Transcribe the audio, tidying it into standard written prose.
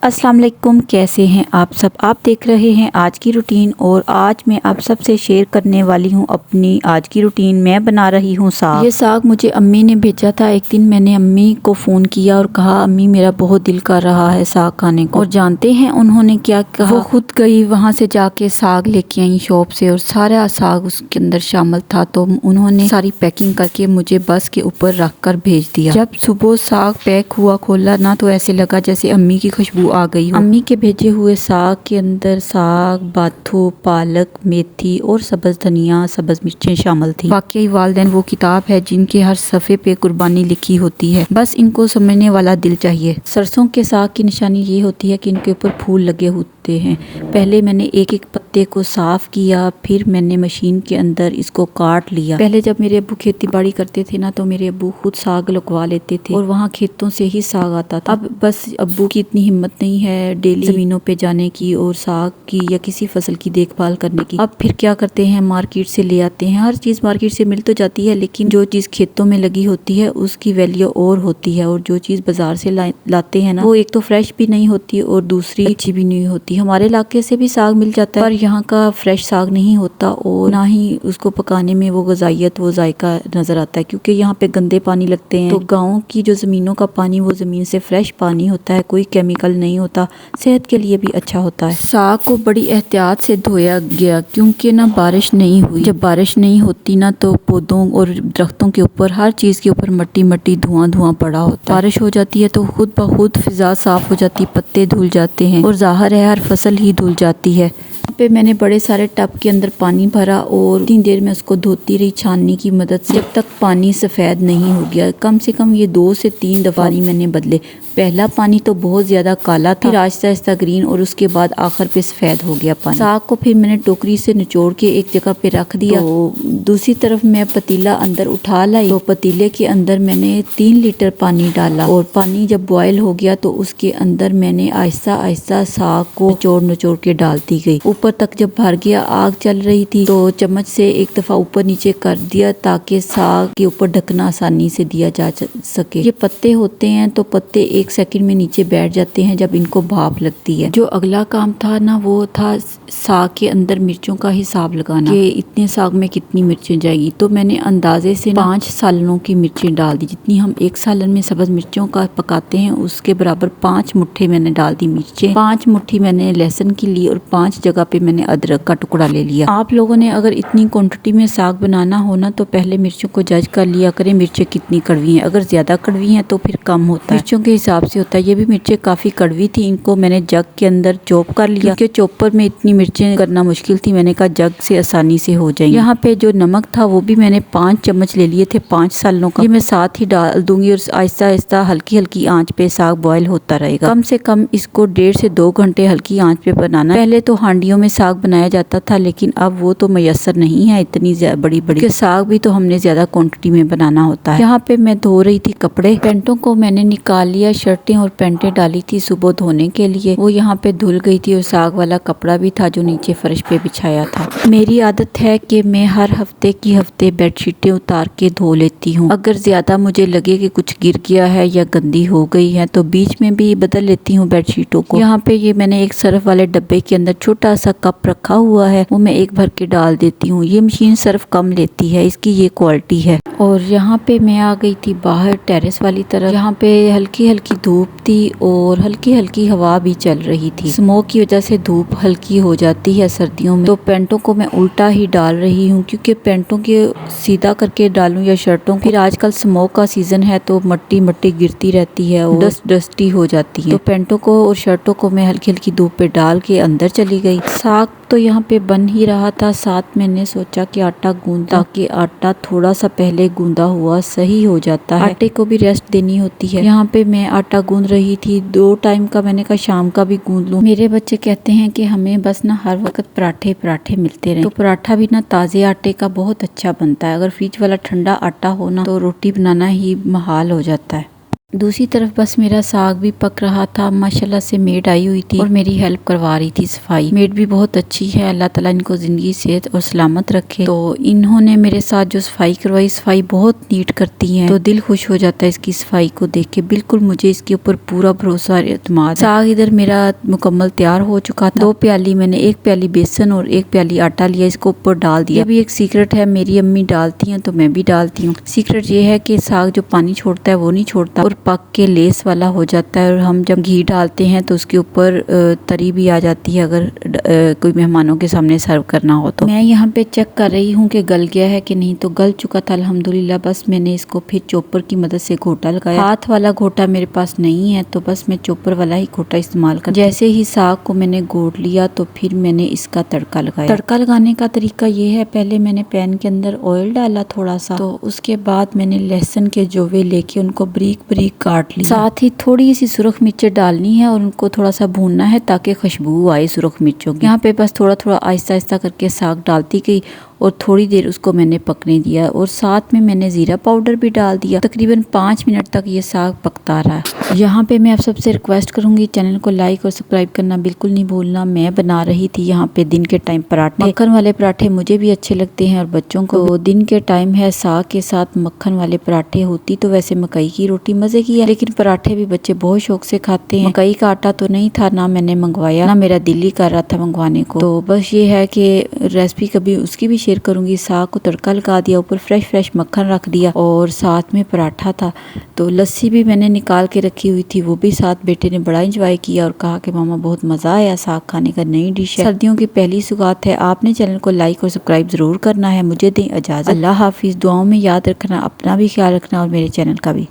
अस्सलाम वालेकुम, कैसे हैं आप सब। आप देख रहे हैं आज की रूटीन और आज मैं आप सबसे शेयर करने वाली हूं अपनी आज की रूटीन। मैं बना रही हूं साग। ये साग मुझे अम्मी ने भेजा था। एक दिन मैंने अम्मी को फ़ोन किया और कहा अम्मी मेरा बहुत दिल कर रहा है साग खाने को। और जानते हैं उन्होंने क्या कहा, वो खुद गई वहाँ से जाके साग लेके आई शॉप से और सारा साग उसके अंदर शामिल था। तो उन्होंने सारी पैकिंग करके मुझे बस के ऊपर रख कर भेज दिया। जब सुबह साग पैक हुआ खोला ना तो ऐसे लगा जैसे अम्मी की खुशबू आ गई हो। अम्मी के भेजे हुए साग के अंदर साग, बाथू, पालक, मेथी और सब्ज धनिया, सब्ज मिर्चें शामिल थी। वाकई वालिदैन वो किताब है जिनके हर सफ़े पे कुर्बानी लिखी होती है, बस इनको समझने वाला दिल चाहिए। सरसों के साग की निशानी ये होती है कि इनके ऊपर फूल लगे होते हैं। पहले मैंने एक एक पत्ते को साफ किया, फिर मैंने मशीन के अंदर इसको काट लिया। पहले जब मेरे अब्बू खेती बाड़ी करते थे ना तो मेरे अब्बू खुद साग लगवा लेते थे और वहाँ खेतों से ही साग आता था। अब बस अब्बू की इतनी हिम्मत नहीं है डेली जमीनों पे जाने की और साग की या किसी फसल की देखभाल करने की। अब फिर क्या करते हैं, मार्केट से ले आते हैं। हर चीज़ मार्केट से मिल तो जाती है, लेकिन जो चीज़ खेतों में लगी होती है उसकी वैल्यू और होती है, और जो चीज़ बाजार से लाते हैं ना वो एक तो फ्रेश भी नहीं होती और दूसरी अच्छी भी नहीं होती। हमारे इलाके से भी साग मिल जाता है पर यहाँ का फ्रेश साग नहीं होता और ना ही उसको पकाने में वो गजाइत वो जायका नजर आता है, क्योंकि यहाँ पे गंदे पानी लगते हैं। तो गाँव की जो जमीनों का पानी वो जमीन से फ्रेश पानी होता है, कोई केमिकल नहीं होता, सेहत के लिए भी अच्छा होता है। साग को बड़ी एहतियात से धोया गया क्योंकि ना बारिश नहीं हुई। जब बारिश नहीं होती ना तो पौधों और दरख्तों के ऊपर हर चीज़ के ऊपर मट्टी मट्टी धुआं धुआं पड़ा होता है। बारिश हो जाती है तो खुद ब खुद फिजा साफ हो जाती, पत्ते धुल जाते हैं और ज़ाहिर है हर फसल ही धुल जाती है। पे मैंने बड़े सारे टब के अंदर पानी भरा और इतनी देर में उसको धोती रही छाननी की मदद से, जब तक पानी सफ़ेद नहीं हो गया। कम से कम ये 2 से 3 दफ़ा पानी मैंने बदले। पहला पानी तो बहुत ज़्यादा काला था, फिर आहिस्ता आहिस्ता ग्रीन और उसके बाद आखिर पे सफ़ेद हो गया पानी। साग को फिर मैंने टोकरी से निचोड़ के एक जगह पे रख दिया। तो दूसरी तरफ मैं पतीला अंदर उठा लाई, तो पतीले के अंदर मैंने 3 लीटर पानी डाला और पानी जब बॉयल हो गया तो उसके अंदर मैंने आहिस्ता आहिस्ता साग को निचोड़ निचोड़ के डालती गई। ऊपर तक जब भर गया, आग चल रही थी तो चम्मच से एक दफ़ा ऊपर नीचे कर दिया ताकि साग के ऊपर ढकना आसानी से दिया जा सके। ये पत्ते होते हैं तो पत्ते 1 सेकंड में नीचे बैठ जाते हैं जब इनको भाप लगती है। जो अगला काम था ना वो था साग के अंदर मिर्चों का हिसाब लगाना कि इतने साग में कितनी मिर्चें जाएगी। तो मैंने अंदाजे से 5 सालनों की मिर्चें डाल दी। जितनी हम 1 सालन में सब्ज मिर्चों का पकाते हैं उसके बराबर 5 मुट्ठी मैंने डाल दी मिर्चें। 5 मुट्ठी मैंने लहसुन की ली और 5 जगह पे मैंने अदरक का टुकड़ा ले लिया। आप लोगों ने अगर इतनी क्वांटिटी में साग बनाना हो ना तो पहले मिर्चों को जज कर लिया करें मिर्चें कितनी कड़वी हैं। अगर ज़्यादा कड़वी हैं तो फिर कम होता है, मिर्चों के हिसाब से होता है। ये भी मिर्चें काफ़ी कड़वी थी, इनको मैंने जग के अंदर चॉप कर लिया क्योंकि चॉपर में इतनी मिर्चें करना मुश्किल थी। मैंने कहा जग से आसानी से हो जाएंगी। यहाँ पे जो नमक था वो भी मैंने 5 चम्मच ले लिए थे 5 सालों का, ये मैं साथ ही डाल दूंगी और आहिस्ता आहिस्ता हल्की हल्की आंच पे साग बॉयल होता रहेगा। कम से कम इसको 1.5 से 2 घंटे हल्की आंच पे बनाना। पहले तो हांडियों में साग बनाया जाता था लेकिन अब वो तो मैसर नहीं है इतनी बड़ी बड़ी, साग भी तो हमने ज्यादा क्वांटिटी में बनाना होता है। यहाँ पे मैं धो रही थी कपड़े, पैंटों को मैंने निकाल लिया। शर्टें और पैंटें डाली थी सुबह धोने के लिए, वो यहाँ पे धुल गई थी और साग वाला कपड़ा भी था जो नीचे फर्श पे बिछाया था। मेरी आदत है कि मैं हर हफ्ते की हफ्ते बेडशीटें उतार के धो लेती हूँ। अगर ज्यादा मुझे लगे कि कुछ गिर गया है या गंदी हो गई है तो बीच में भी बदल लेती हूँ बेडशीटों को। यहाँ पे ये मैंने एक सर्फ वाले डब्बे के अंदर छोटा सा कप रखा हुआ है, वो मैं एक भर के डाल देती हूँ। ये मशीन सर्फ कम लेती है, इसकी ये क्वालिटी है। और यहाँ पे मैं आ गई थी बाहर टेरेस वाली तरफ। यहाँ पे हल्की हल्की धूप थी और हल्की हल्की हवा भी चल रही थी। स्मोक की वजह से धूप हल्की हो जाती है सर्दियों में। तो पैंटों को मैं उल्टा ही डाल रही हूँ क्योंकि पैंटों के सीधा करके डालूं या शर्टों को, फिर आजकल स्मोक का सीजन है तो मट्टी मट्टी गिरती रहती है और डस्टी हो जाती है। तो पैंटों को और शर्टों को मैं हल्की हल्की धूप पे डाल के अंदर चली गई। साग तो यहाँ पे बन ही रहा था, साथ मैंने सोचा कि आटा गूंदा ताकि आटा थोड़ा सा पहले गूंदा हुआ सही हो जाता है। आटे को भी रेस्ट देनी होती है। यहाँ पे मैं आटा गूंद रही थी 2 टाइम का, मैंने कहा शाम का भी गूंद लूं। मेरे बच्चे कहते हैं कि हमें बस ना हर वक्त पराठे पराठे मिलते रहे। तो पराठा भी ना ताज़े आटे का बहुत अच्छा बनता है। अगर फ्रिज वाला ठंडा आटा हो ना तो रोटी बनाना ही महाल हो जाता है। दूसरी तरफ बस मेरा साग भी पक रहा था। माशाल्लाह से मेड आई हुई थी और मेरी हेल्प करवा रही थी सफाई। मेड भी बहुत अच्छी है, अल्लाह ताला इनको जिंदगी सेहत और सलामत रखे। तो इन्होंने मेरे साथ जो सफाई करवाई, सफाई बहुत नीट करती हैं, तो दिल खुश हो जाता है इसकी सफाई को देख के। बिल्कुल मुझे इसके ऊपर पूरा भरोसा और एतमाद। साग इधर मेरा मुकम्मल तैयार हो चुका था। 2 प्याली मैंने 1 प्याली बेसन और 1 प्याली आटा लिया, इसको ऊपर डाल दिया। ये भी एक सीक्रेट है, मेरी अम्मी डालती हैं तो मैं भी डालती हूँ। सीक्रेट ये है कि साग जो पानी छोड़ता है वो नहीं छोड़ता और पक के लेस वाला हो जाता है। और हम जब घी डालते हैं तो उसके ऊपर तरी भी आ जाती है अगर कोई मेहमानों के सामने सर्व करना हो तो। मैं यहाँ पे चेक कर रही हूँ कि गल गया है कि नहीं, तो गल चुका था अल्हम्दुलिल्लाह। बस मैंने इसको फिर चॉपर की मदद से घोटा लगाया। हाथ वाला घोटा मेरे पास नहीं है तो बस मैं चॉपर वाला ही घोटा इस्तेमाल कर। जैसे ही साग को मैंने घोट लिया तो फिर मैंने इसका तड़का लगाया। तड़का लगाने का तरीका ये है, पहले मैंने पैन के अंदर ऑयल डाला थोड़ा सा, तो उसके बाद मैंने लहसुन के जोवे लेके उनको बारीक बारीक काट लिया। साथ ही थोड़ी सी सुरख मिर्चें डालनी है और उनको थोड़ा सा भूनना है ताकि खुशबू आए सुरख मिर्चों की। यहाँ पे बस थोड़ा थोड़ा आहिस्ता आहिस्ता करके साग डालती गई और थोड़ी देर उसको मैंने पकने दिया और साथ में मैंने जीरा पाउडर भी डाल दिया। तकरीबन 5 मिनट तक ये साग पकता रहा। यहाँ पे मैं आप सबसे रिक्वेस्ट करूंगी, चैनल को लाइक और सब्सक्राइब करना बिल्कुल नहीं भूलना। मैं बना रही थी यहाँ पे दिन के टाइम पराठे। मक्खन वाले पराठे मुझे भी अच्छे लगते हैं और बच्चों को। दिन के टाइम है, साग के साथ मक्खन वाले पराठे। होती तो वैसे मकई की रोटी मजे की है, लेकिन पराठे भी बच्चे बहुत शौक से खाते हैं। मकई का आटा तो नहीं था, ना मैंने मंगवाया, ना मेरा दिल ही कर रहा था मंगवाने को। तो बस ये है कि रेसिपी कभी उसकी भी शेयर करूंगी। साग को तड़का लगा दिया, ऊपर फ्रेश मक्खन रख दिया और साथ में पराठा था। तो लस्सी भी मैंने निकाल के रखी हुई थी, वो भी साथ बेटे ने बड़ा एंजॉय किया और कहा कि मामा बहुत मजा आया, साग खाने का नई डिश है, सर्दियों की पहली सुगात है। आपने चैनल को लाइक और सब्सक्राइब जरूर करना है। मुझे दें इजाजत। अल्लाह हाफिज। दुआओं में याद रखना, अपना भी ख्याल रखना और मेरे चैनल का भी।